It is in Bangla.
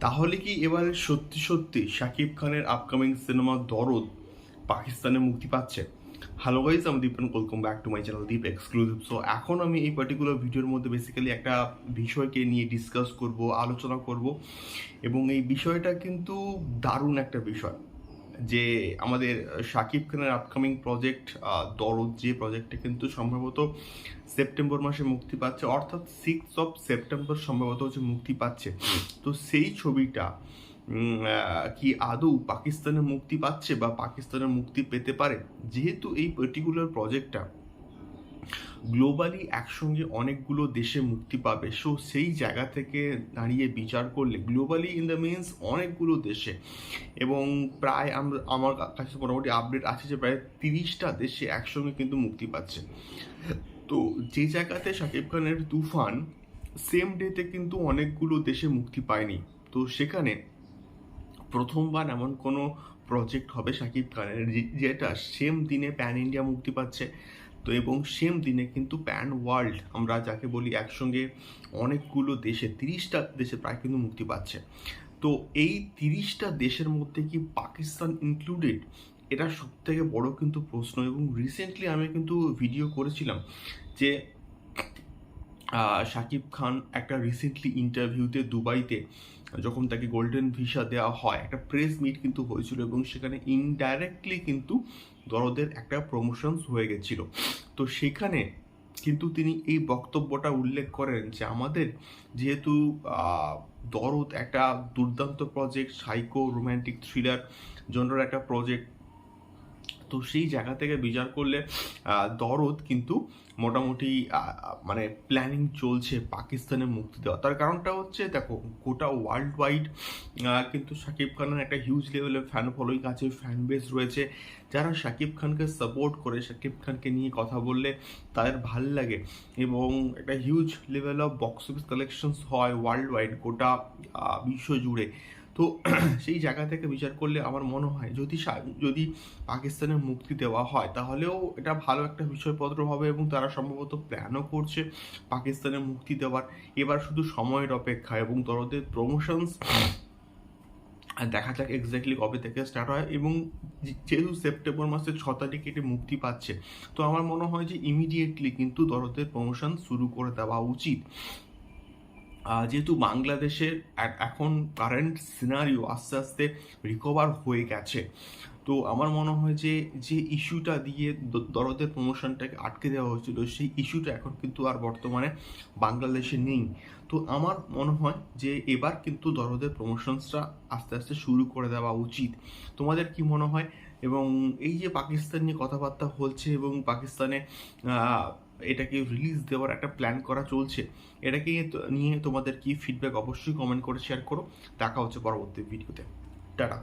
তাহলে কি এবারে সত্যি সত্যি শাকিব খানের আপকামিং সিনেমা দরদ পাকিস্তানে মুক্তি পাচ্ছে? হ্যালো গাইজ, আমি Dipan, welcome back to my channel Deep exclusive. So এখন আমি এই পার্টিকুলার ভিডিওর মধ্যে বেসিক্যালি একটা বিষয়কে নিয়ে ডিসকাস করব, আলোচনা করব, এবং এই বিষয়টা কিন্তু দারুণ একটা বিষয় যে আমাদের শাকিব খানের আপকামিং প্রজেক্ট দরদ, যে প্রজেক্টটা কিন্তু সম্ভবত সেপ্টেম্বর মাসে মুক্তি পাচ্ছে, অর্থাৎ 6 সেপ্টেম্বর সম্ভবত হচ্ছে মুক্তি পাচ্ছে। তো সেই ছবিটা কি আদৌ পাকিস্তানে মুক্তি পাচ্ছে বা পাকিস্তানে মুক্তি পেতে পারে? যেহেতু এই পার্টিকুলার প্রজেক্টটা গ্লোবালি একসঙ্গে অনেকগুলো দেশে মুক্তি পাবে, সো সেই জায়গা থেকে দাঁড়িয়ে বিচার করলে গ্লোবালি ইন দ্য মিনস অনেকগুলো দেশে, এবং প্রায় আমার কাছে মোটামুটি আপডেট আছে যে প্রায় 30টা দেশে একসঙ্গে কিন্তু মুক্তি পাচ্ছে। তো যে জায়গাতে শাকিব খানের তুফান সেম ডেতে কিন্তু অনেকগুলো দেশে মুক্তি পায়নি, তো সেখানে প্রথমবার এমন কোনো প্রজেক্ট হবে শাকিব খানের যেটা সেম দিনে প্যান ইন্ডিয়া মুক্তি পাচ্ছে। তো এবং সেম দিনে কিন্তু প্যান ওয়ার্ল্ড আমরা যাকে বলি, একসঙ্গে অনেকগুলো দেশে 30টা দেশে প্রায় কিন্তু মুক্তি পাচ্ছে। তো এই 30টা দেশের মধ্যে কি পাকিস্তান ইনক্লুডেড? এটা সব থেকে বড় কিন্তু প্রশ্ন। এবং রিসেন্টলি আমি কিন্তু ভিডিও করেছিলাম যে শাকিব খান একটা রিসেন্টলি ইন্টারভিউতে দুবাইতে যখন তাকে গোল্ডেন ভিসা দেওয়া হয়, একটা প্রেস মিট কিন্তু হয়েছিল, এবং সেখানে ইনডাইরেক্টলি কিন্তু দরদের একটা প্রমোশনস হয়ে গেছিল। তো সেখানে কিন্তু তিনি এই বক্তব্যটা উল্লেখ করেন যে আমাদের যেহেতু দরদ একটা দুর্দান্ত প্রজেক্ট, সাইকো রোম্যান্টিক থ্রিলার জনরার একটা প্রজেক্ট, তো সেই জায়গা থেকে বিচার করলে দরদ কিন্তু মোটামুটি মানে প্ল্যানিং চলছে পাকিস্তানে মুক্তি দেওয়া। তার কারণটা হচ্ছে, দেখো, গোটা ওয়ার্ল্ড ওয়াইড কিন্তু শাকিব খানের একটা হিউজ লেভেলের ফ্যান ফলোয়িং আছে, ফ্যান বেস রয়েছে, যারা শাকিব খানকে সাপোর্ট করে, শাকিব খানকে নিয়ে কথা বললে তাদের ভাল লাগে, এবং একটা huge level of box office collections হয় ওয়ার্ল্ড ওয়াইড, গোটা বিশ্ব জুড়ে। তো সেই জায়গা থেকে বিচার করলে আমার মনে হয় যদি পাকিস্তানে মুক্তি দেওয়া হয় তাহলেও এটা ভালো একটা বিষয়পত্র হবে, এবং তারা সম্ভবত প্ল্যানও করছে পাকিস্তানে মুক্তি দেওয়ার। এবার শুধু সময়ের অপেক্ষা, এবং দরদের প্রমোশনস দেখা যাক এক্স্যাক্টলি কবে থেকে স্টার্ট হয়। এবং যেহেতু সেপ্টেম্বর মাসের 6 তারিখে এটি মুক্তি পাচ্ছে, তো আমার মনে হয় যে ইমিডিয়েটলি কিন্তু দরদের প্রমোশন শুরু করে দেওয়া উচিত। যেহেতু বাংলাদেশের এখন কারেন্ট সিনারিও আস্তে আস্তে রিকভার হয়ে গেছে, তো আমার মনে হয় যে যে ইস্যুটা দিয়ে দরদের প্রমোশনটাকে আটকে দেওয়া হয়েছিল, সেই ইস্যুটা এখন কিন্তু আর বর্তমানে বাংলাদেশে নেই। তো আমার মনে হয় যে এবার কিন্তু দরদের প্রমোশনসটা আস্তে আস্তে শুরু করে দেওয়া উচিত। তোমাদের কি মনে হয়? এবং এই যে পাকিস্তান নিয়ে কথাবার্তা হচ্ছে এবং পাকিস্তানে এটাকে রিলিজ দেওয়ার একটা প্ল্যান করা চলছে, এটাকে নিয়ে তোমাদের কি ফিডব্যাক অবশ্যই কমেন্ট করে শেয়ার করো। দেখা হচ্ছে পরবর্তী ভিডিওতে। টাটা।